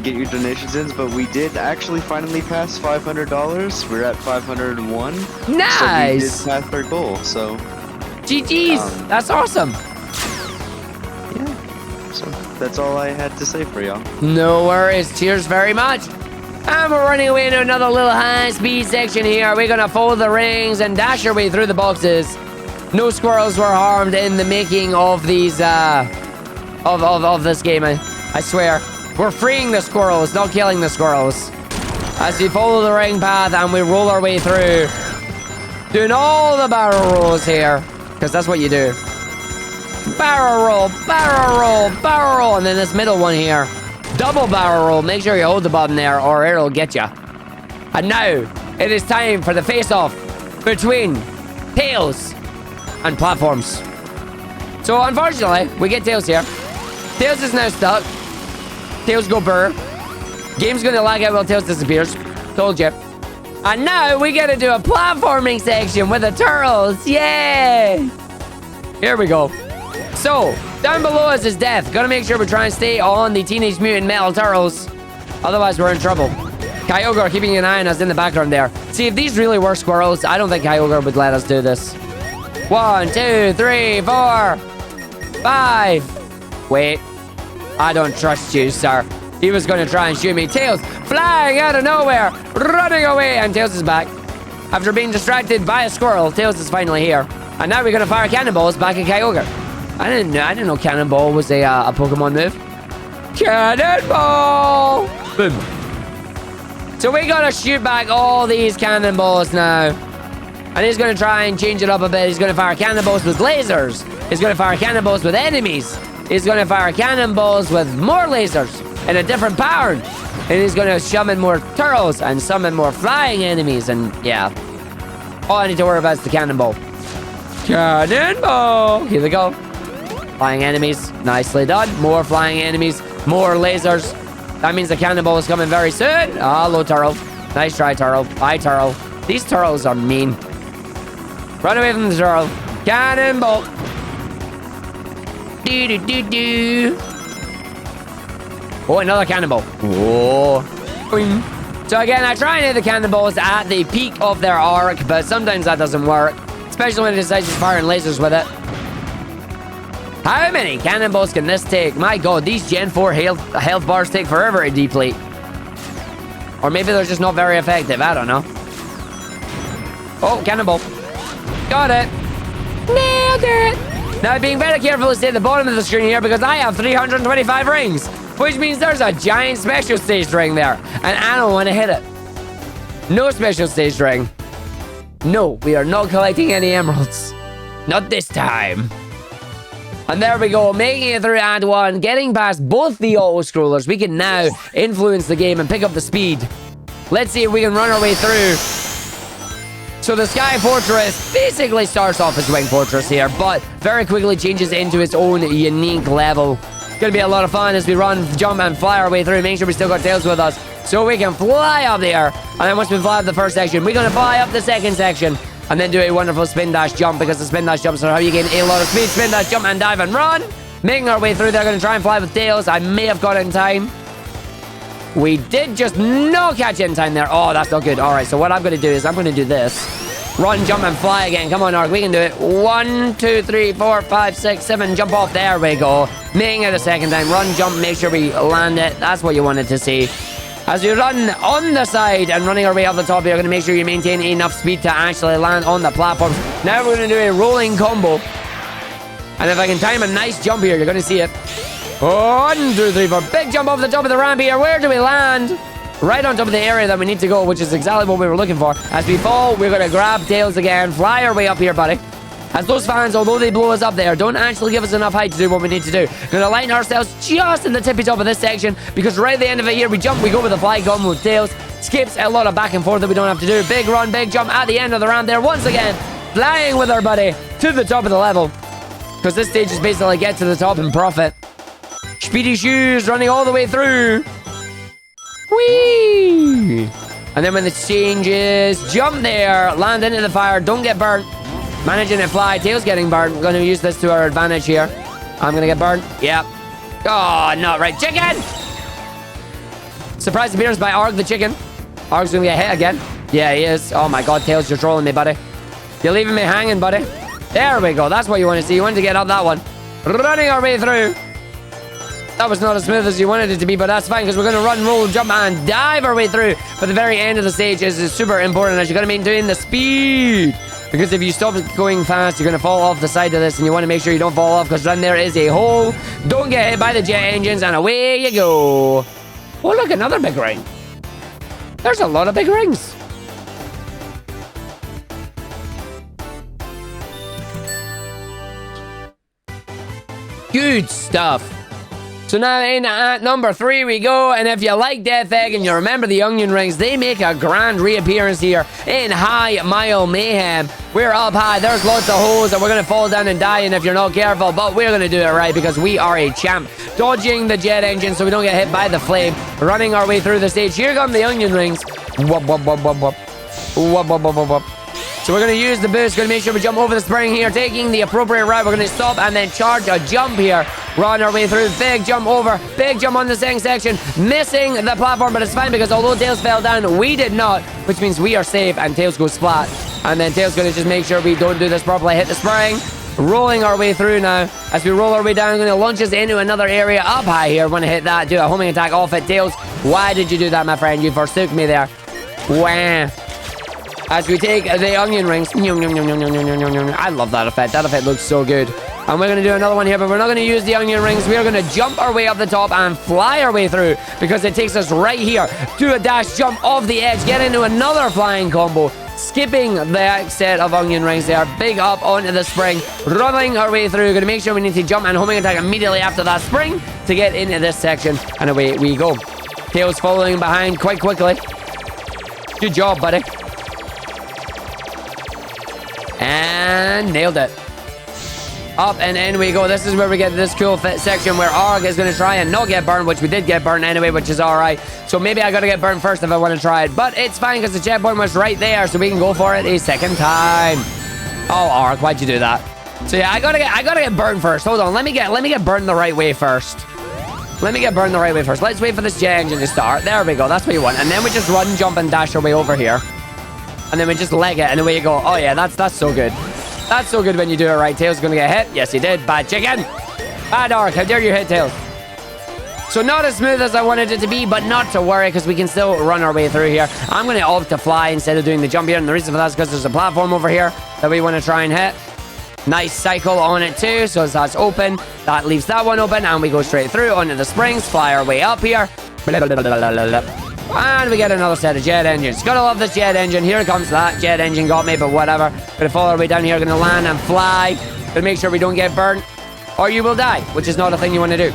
get your donations in. But we did actually finally pass $500. We're at 501. Nice! So we did pass our goal, so... GG's! That's awesome! Yeah, so that's all I had to say for y'all. No worries. Cheers very much. And we're running away into another little high-speed section here. We're gonna fold the rings and dash our way through the boxes. No squirrels were harmed in the making of these, of this game, I swear. We're freeing the squirrels, not killing the squirrels. As we follow the ring path and we roll our way through. Doing all the barrel rolls here, because that's what you do. Barrel roll, barrel roll, barrel roll, and then this middle one here. Double barrel roll. Make sure you hold the button there or it'll get you. And now, it is time for the face-off between Tails and platforms. So, unfortunately, we get Tails here. Tails is now stuck. Tails go burr. Game's gonna lag out while Tails disappears. Told you. And now, we gotta do a platforming section with the turtles. Yay! Here we go. So, down below us is death. Gotta make sure we try and stay on the Teenage Mutant Metal Turtles. Otherwise, we're in trouble. Kyogre keeping an eye on us in the background there. See, if these really were squirrels, I don't think Kyogre would let us do this. 1, 2, 3, 4, 5. Wait. I don't trust you, sir. He was gonna try and shoot me. Tails flying out of nowhere, running away, and Tails is back. After being distracted by a squirrel, Tails is finally here. And now we're gonna fire cannonballs back at Kyogre. I didn't know Cannonball was a Pokemon move. Cannonball! Boom. So we gotta shoot back all these cannonballs now. And he's gonna try and change it up a bit. He's gonna fire cannonballs with lasers. He's gonna fire cannonballs with enemies. He's gonna fire cannonballs with more lasers in a different pattern. And he's gonna summon more turtles and summon more flying enemies. And yeah. All I need to worry about is the cannonball. Cannonball! Here we go. Flying enemies. Nicely done. More flying enemies. More lasers. That means the cannonball is coming very soon. Hello, turtle. Nice try, turtle. Bye, turtle. These turtles are mean. Run away from the turtle. Cannonball. Do-do-do-do. Oh, another cannonball. Oh. Boing. So again, I try and hit the cannonballs at the peak of their arc, but sometimes that doesn't work. Especially when it decides to fire lasers with it. How many cannonballs can this take? My god, these Gen 4 health bars take forever to deplete. Or maybe they're just not very effective. I don't know. Oh, cannonball. Got it. Nailed it. Now, being very careful to stay at the bottom of the screen here because I have 325 rings. Which means there's a giant special stage ring there. And I don't want to hit it. No special stage ring. No, we are not collecting any emeralds. Not this time. And there we go, making it through Act 1, getting past both the auto-scrollers. We can now influence the game and pick up the speed. Let's see if we can run our way through. So the Sky Fortress basically starts off as Wing Fortress here, but very quickly changes into its own unique level. It's going to be a lot of fun as we run, jump, and fly our way through. Make sure we still got Tails with us so we can fly up there. And then once we fly up the first section, we're going to fly up the second section and then do a wonderful spin dash jump, because the spin dash jumps are how you gain a lot of speed. Spin dash jump and dive and run. Making our way through. They're going to try and fly with Tails. I may have got it in time. We did just not catch it in time there. Oh, that's not good. All right, so what I'm going to do is I'm going to do this. Run, jump, and fly again. Come on, Arg. We can do it. 1, 2, 3, 4, 5, 6, 7. Jump off. There we go. Making it a second time. Run, jump. Make sure we land it. That's what you wanted to see. As we run on the side and running our way up the top, you're going to make sure you maintain enough speed to actually land on the platforms. Now we're going to do a rolling combo. And if I can time a nice jump here, you're going to see it. 1, 2, 3, 4. Big jump off the top of the ramp here. Where do we land? Right on top of the area that we need to go, which is exactly what we were looking for. As we fall, we're going to grab Tails again. Fly our way up here, buddy. As those fans, although they blow us up there, don't actually give us enough height to do what we need to do. Going to line ourselves just in the tippy top of this section, because right at the end of it here, we jump, we go with the fly combo with Tails. Skips a lot of back and forth that we don't have to do. Big run, big jump at the end of the ramp there. Once again, flying with our buddy to the top of the level, because this stage is basically get to the top and profit. Speedy Shoes running all the way through. Whee! And then when it changes, jump there, land into the fire, don't get burnt. Managing to fly, Tails getting burnt. We're going to use this to our advantage here. I'm going to get burnt. Yep. Oh, not right. Chicken! Surprise appearance by Arg the chicken. Arg's going to get hit again. Yeah, he is. Oh my god, Tails, you're trolling me, buddy. You're leaving me hanging, buddy. There we go. That's what you want to see. You want to get up that one. Running our way through. That was not as smooth as you wanted it to be, but that's fine, because we're going to run, roll, jump, and dive our way through. But the very end of the stage is super important, as you're going to maintain the speed. Because if you stop going fast, you're going to fall off the side of this, and you want to make sure you don't fall off, because then there is a hole. Don't get hit by the jet engines, and away you go. Oh, look, another big ring. There's a lot of big rings. Good stuff. So now in at number 3 we go, and if you like Death Egg and you remember the onion rings, they make a grand reappearance here in High Mile Mayhem. We're up high, there's lots of holes, and we're going to fall down and die, and if you're not careful, but we're going to do it right, because we are a champ. Dodging the jet engine so we don't get hit by the flame, running our way through the stage. Here come the onion rings. Whoop, whoop, whoop, whoop, whoop. Whoop, whoop, whoop, whoop, whoop. So we're going to use the boost, going to make sure we jump over the spring here, taking the appropriate route. We're going to stop and then charge a jump here. Run our way through, big jump over, big jump on the second section, missing the platform, but it's fine, because although Tails fell down, we did not, which means we are safe, and Tails goes flat. And then Tails going to just make sure we don't do this properly, hit the spring, rolling our way through now. As we roll our way down, going to launch us into another area up high here. Want to hit that, do a homing attack off it. Tails, why did you do that, my friend? You forsook me there. Wah. As we take the onion rings. I love that effect. That effect looks so good. And we're going to do another one here, but we're not going to use the onion rings. We are going to jump our way up the top and fly our way through, because it takes us right here. Do a dash jump off the edge, get into another flying combo, skipping the set of onion rings there. Big up onto the spring, running our way through. Going to make sure we need to jump and homing attack immediately after that spring to get into this section. And away we go. Tails following behind quite quickly. Good job, buddy. And nailed it. Up and in we go. This is where we get to this cool section where Arg is going to try and not get burned, which we did get burned anyway, which is alright. So maybe I got to get burned first if I want to try it. But it's fine, because the checkpoint was right there, so we can go for it a second time. Oh, Arg, why'd you do that? So yeah, I gotta get burned first. Hold on, let me get burned the right way first. Let me get burned the right way first. Let's wait for this jet engine to start. There we go. That's what you want. And then we just run, jump, and dash our way over here. And then we just leg it, and away you go. Oh yeah, that's so good. That's so good when you do it right. Tails gonna get hit. Yes, he did. Bad chicken. Bad Arg. How dare you hit Tails? So not as smooth as I wanted it to be, but not to worry, because we can still run our way through here. I'm going to opt to fly instead of doing the jump here, and the reason for that is because there's a platform over here that we want to try and hit. Nice cycle on it too, so that's open. That leaves that one open, and we go straight through onto the springs, fly our way up here. And we get another set of jet engines. Gotta love this jet engine. Here comes that jet engine. Got me, but whatever. Gonna follow our way down here. Gonna land and fly. Gonna make sure we don't get burnt, or you will die, which is not a thing you want to do.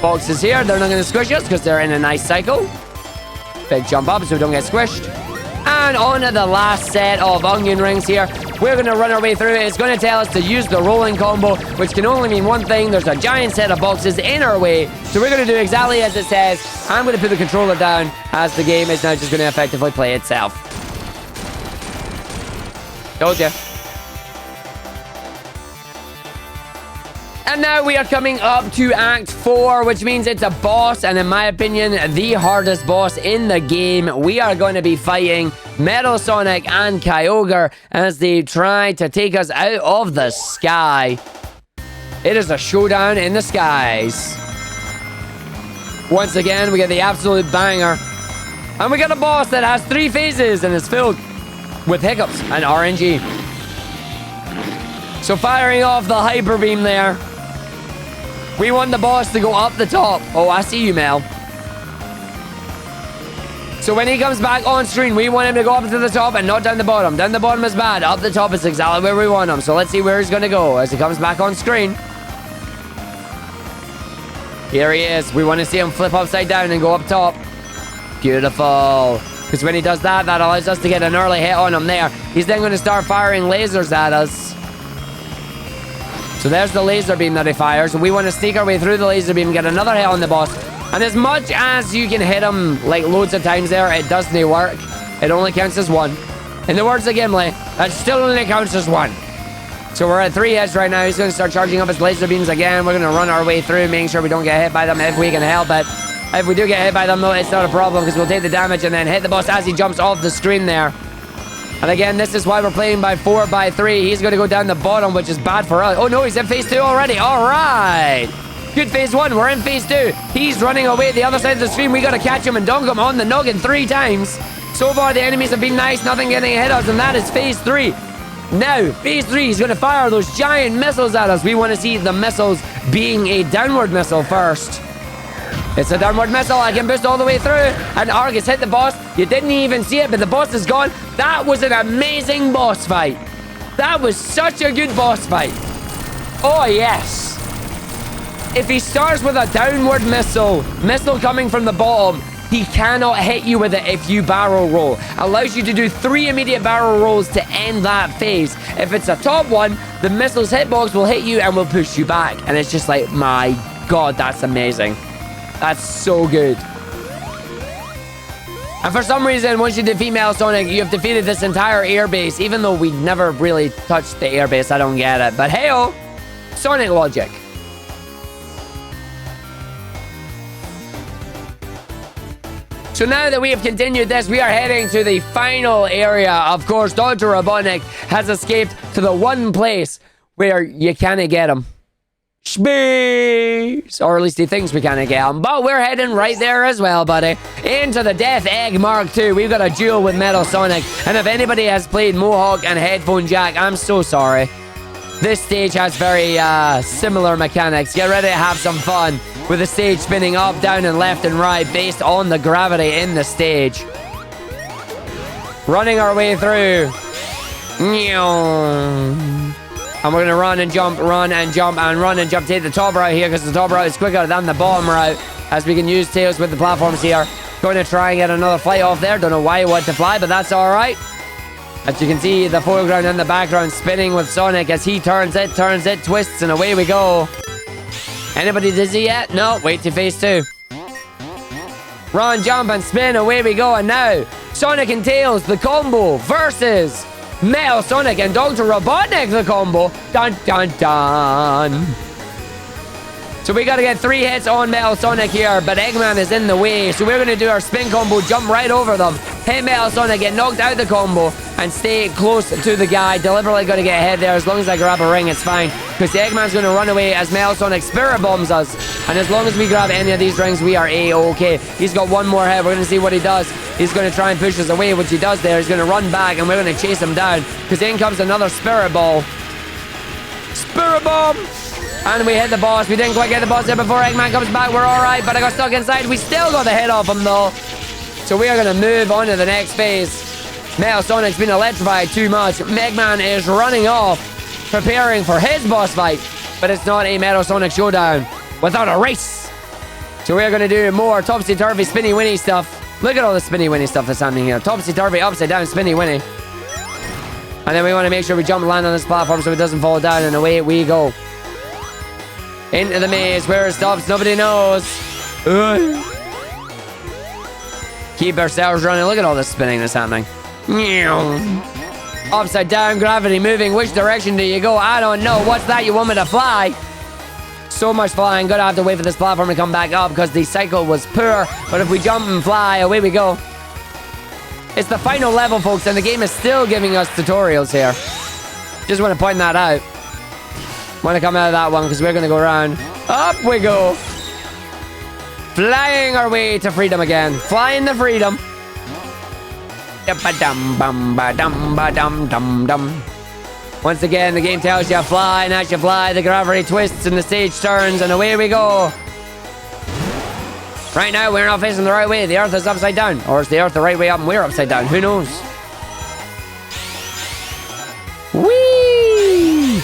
Boxes here. They're not gonna squish us because they're in a nice cycle. Big jump up so we don't get squished. down onto the last set of onion rings here. We're going to run our way through it. It's going to tell us to use the rolling combo, which can only mean one thing. There's a giant set of boxes in our way. So we're going to do exactly as it says. I'm going to put the controller down as the game is now just going to effectively play itself. Told ya. And now we are coming up to Act 4, which means it's a boss, and in my opinion, the hardest boss in the game. We are going to be fighting Metal Sonic and Kyogre as they try to take us out of the sky. It is a showdown in the skies. Once again, we get the absolute banger. And we got a boss that has 3 phases and is filled with hiccups and RNG. So firing off the Hyper Beam there. We want the boss to go up the top. Oh, I see you, Mel. So when he comes back on screen, we want him to go up to the top and not down the bottom. Down the bottom is bad. Up the top is exactly where we want him. So let's see where he's going to go as he comes back on screen. Here he is. We want to see him flip upside down and go up top. Beautiful. Because when he does that, that allows us to get an early hit on him there. He's then going to start firing lasers at us. So there's the laser beam that he fires. And we want to sneak our way through the laser beam and get another hit on the boss. And as much as you can hit him like loads of times there, it doesn't work. It only counts as 1. In the words of Gimli, that still only counts as 1. So we're at 3 hits right now. He's going to start charging up his laser beams again. We're going to run our way through, making sure we don't get hit by them if we can help it. If we do get hit by them, though, it's not a problem because we'll take the damage and then hit the boss as he jumps off the screen there. And again, this is why we're playing by 4x3. He's going to go down the bottom, which is bad for us. Oh, no, he's in phase 2 already. All right. Good phase 1. We're in phase 2. He's running away the other side of the screen. We got to catch him and dunk him on the noggin 3 times. So far, the enemies have been nice. Nothing getting hit us, and that is phase 3. Now, phase 3 is going to fire those giant missiles at us. We want to see the missiles being a downward missile first. It's a downward missile. I can boost all the way through. And Argick hit the boss. You didn't even see it, but the boss is gone. That was an amazing boss fight. That was such a good boss fight. Oh, yes. If he starts with a downward missile coming from the bottom, he cannot hit you with it if you barrel roll. Allows you to do 3 immediate barrel rolls to end that phase. If it's a top one, the missile's hitbox will hit you and will push you back. And it's just like, my God, that's amazing. That's so good. And for some reason, once you defeat Metal Sonic, you have defeated this entire airbase, even though we never really touched the airbase. I don't get it. But hey-oh, Sonic logic. So now that we have continued this, we are heading to the final area. Of course, Dr. Robotnik has escaped to the one place where you can't get him. Space! Or at least he thinks we can't get him. But we're heading right there as well, buddy. Into the Death Egg Mark II. We've got a duel with Metal Sonic. And if anybody has played Mohawk and Headphone Jack, I'm so sorry. This stage has very similar mechanics. Get ready to have some fun with the stage spinning up, down, and left and right based on the gravity in the stage. Running our way through. And we're going to run and jump, run and jump, and run and jump. Take the top route here because the top route is quicker than the bottom route, as we can use tails with the platforms here. Going to try and get another flight off there. Don't know why you want to fly, but that's all right. As you can see, the foreground and the background spinning with Sonic as he turns it, twists, and away we go. Anybody dizzy yet? No, wait till phase 2. Run, jump, and spin, away we go. And now, Sonic and Tails, the combo, versus Metal Sonic and Dr. Robotnik, the combo. Dun, dun, dun. So we got to get 3 hits on Metal Sonic here, but Eggman is in the way. So we're going to do our spin combo, jump right over them, hit Metal Sonic, get knocked out the combo, and stay close to the guy. Deliberately going to get ahead there. As long as I grab a ring, it's fine. Because Eggman's going to run away as Metal Sonic spirit bombs us. And as long as we grab any of these rings, we are A-OK. He's got one more hit. We're going to see what he does. He's going to try and push us away, which he does there. He's going to run back, and we're going to chase him down. Because in comes another spirit ball. Spirit bomb! And we hit the boss. We didn't quite get the boss there before Eggman comes back. We're all right, but I got stuck inside. We still got the hit off him, though. So we are going to move on to the next phase. Metal Sonic's been electrified too much. Eggman is running off, preparing for his boss fight. But it's not a Metal Sonic showdown without a race. So we're going to do more topsy-turvy, spinny-winny stuff. Look at all the spinny-winny stuff that's happening here. Topsy-turvy, upside-down, spinny-winny. And then we want to make sure we jump and land on this platform so it doesn't fall down, and away we go. Into the maze. Where it stops, nobody knows. Ugh. Keep ourselves running. Look at all this spinning that's happening. Upside down, gravity moving. Which direction do you go? I don't know. What's that? You want me to fly? So much flying. Gonna have to wait for this platform to come back up because the cycle was poor. But if we jump and fly, away we go. It's the final level, folks, and the game is still giving us tutorials here. Just want to point that out. Want to come out of that one because we're going to go around. Up we go. Flying our way to freedom again. Flying to freedom. Once again, the game tells you fly, and as you fly, the gravity twists and the stage turns, and away we go. Right now, we're not facing the right way. The Earth is upside down. Or is the Earth the right way up and we're upside down? Who knows? Whee!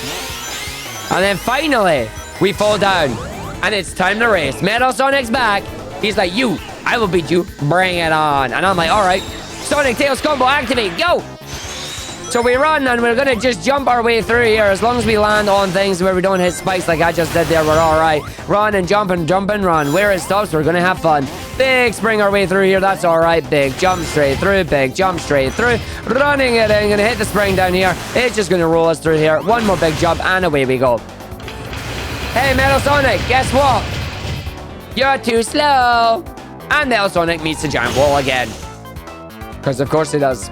And then finally, we fall down. And it's time to race. Metal Sonic's back. He's like, you, I will beat you. Bring it on. And I'm like, all right. Sonic Tails combo, activate, go! So we run, and we're gonna just jump our way through here. As long as we land on things where we don't hit spikes like I just did there, we're all right. Run and jump and jump and run. Where it stops, we're gonna have fun. Big spring our way through here, that's all right. Big jump straight through, big jump straight through. Running it in, gonna hit the spring down here. It's just gonna roll us through here. One more big jump, and away we go. Hey, Metal Sonic, guess what? You're too slow. And Metal Sonic meets the giant wall again. Because of course he does.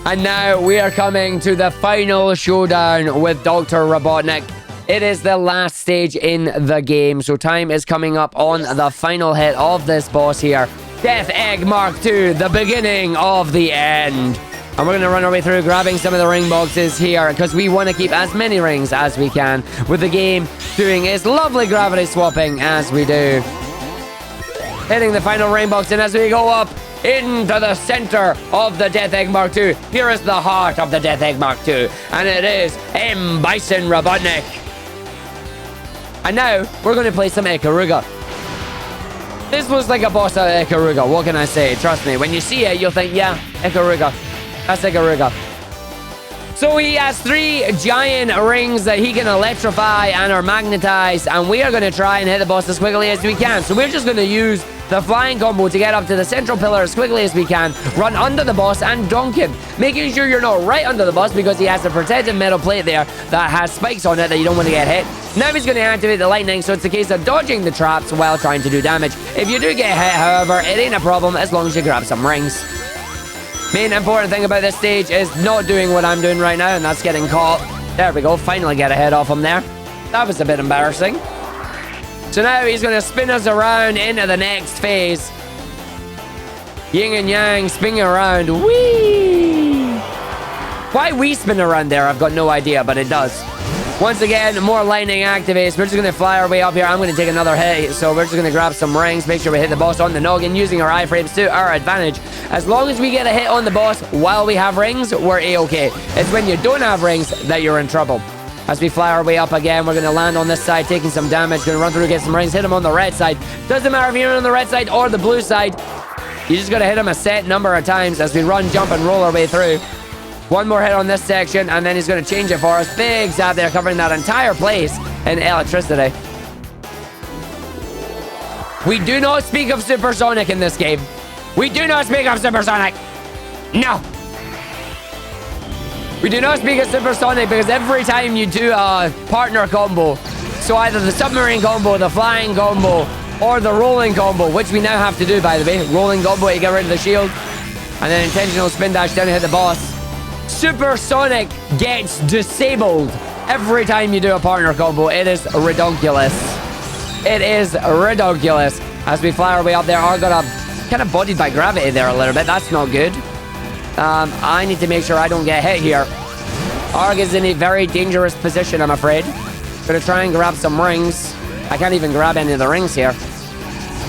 And now we are coming to the final showdown with Dr. Robotnik. It is the last stage in the game, so time is coming up on the final hit of this boss here. Death Egg Mark II, the beginning of the end. And we're going to run our way through grabbing some of the ring boxes here because we want to keep as many rings as we can with the game doing its lovely gravity swapping as we do. Hitting the final ring box, and as we go up into the center of the Death Egg Mark II, here is the heart of the Death Egg Mark II, and it is M. Bison Robotnik. And now we're going to play some Ikaruga. This was like a boss out of Ikaruga, what can I say? Trust me, when you see it, you'll think, yeah, Ikaruga. That's Ikaruga. So he has 3 giant rings that he can electrify and or magnetize, and we are going to try and hit the boss as quickly as we can. So we're just going to use the flying combo to get up to the central pillar as quickly as we can, run under the boss and dunk him, making sure you're not right under the boss because he has a protective metal plate there that has spikes on it that you don't want to get hit. Now he's going to activate the lightning, so it's a case of dodging the traps while trying to do damage. If you do get hit, however, it ain't a problem as long as you grab some rings. Main important thing about this stage is not doing what I'm doing right now, and that's getting caught. There we go, finally get a head off him there. That was a bit embarrassing. So now he's going to spin us around into the next phase. Yin and yang, spinning around. Whee! Why we spin around there, I've got no idea, but it does. Once again, more lightning activates. We're just going to fly our way up here. I'm going to take another hit, so we're just going to grab some rings, make sure we hit the boss on the noggin using our iframes to our advantage. As long as we get a hit on the boss while we have rings, we're A-okay. It's when you don't have rings that you're in trouble. As we fly our way up again, we're going to land on this side, taking some damage. Going to run through, get some rings, hit him on the red side. Doesn't matter if you're on the red side or the blue side. You just got to hit him a set number of times as we run, jump, and roll our way through. One more hit on this section, and then he's going to change it for us. Big zap there, covering that entire place in electricity. We do not speak of Supersonic in this game. We do not speak of Supersonic. No. We do not speak of Supersonic because every time you do a partner combo, so either the submarine combo, the flying combo, or the rolling combo, which we now have to do, by the way. Rolling combo to get rid of the shield, and then intentional spin dash down to hit the boss. Supersonic gets disabled every time you do a partner combo. It is ridiculous. It is ridiculous. As we fly our way up there, Arg got kind of bodied by gravity there a little bit. That's not good. I need to make sure I don't get hit here. Arg is in a very dangerous position, I'm afraid. Gonna try and grab some rings. I can't even grab any of the rings here.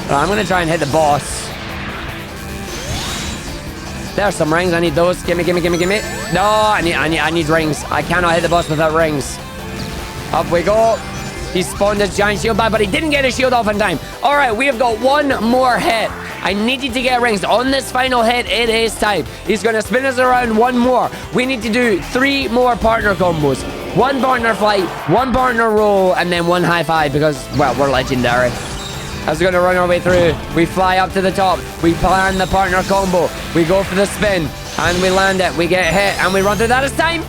But I'm gonna try and hit the boss. There's some rings. I need those. Gimme, gimme, gimme, gimme. No, I need rings. I cannot hit the boss without rings. Up we go. He spawned his giant shield back, but he didn't get his shield off in time. All right, we have got one more hit. I need you to get rings. On this final hit, it is time. He's going to spin us around one more. We need to do 3 more partner combos. 1 partner flight, 1 partner roll, and then 1 high five because, well, we're legendary. As we're going to run our way through, we fly up to the top. We plan the partner combo. We go for the spin, and we land it. We get hit, and we run through. That is time.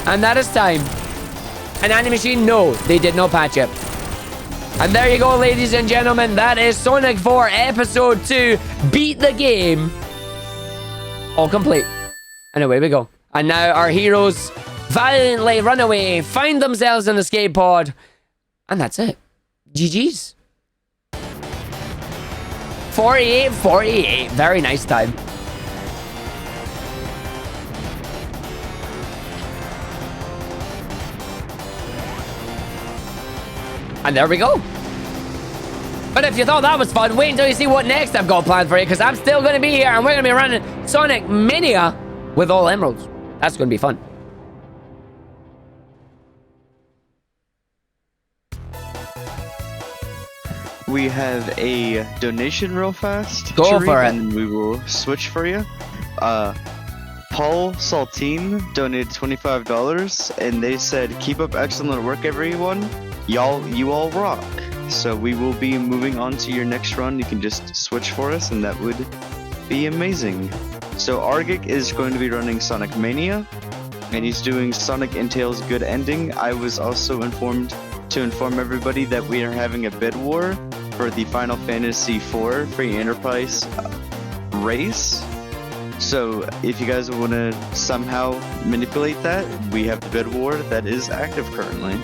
And that is time. An anti-machine? No, they did not patch it. And there you go, ladies and gentlemen. That is Sonic 4 Episode 2. Beat the game. All complete. And away we go. And now our heroes violently run away, find themselves an escape pod. And that's it. GG's. 48-48. Very nice time. And there we go. But if you thought that was fun, wait until you see what next I've got planned for you, because I'm still going to be here and we're going to be running Sonic Mania with all emeralds. That's going to be fun. We have a donation real fast. Go for it. And we will switch for you. Paul Saltine donated $25 and they said, keep up excellent work, everyone. You all rock. So we will be moving on to your next run. You can just switch for us and that would be amazing. So Argick is going to be running Sonic Mania and he's doing Sonic Entails Good Ending. I was also informed to inform everybody that we are having a bid war for the Final Fantasy IV Free Enterprise race. So if you guys want to somehow manipulate that, we have the bid war that is active currently.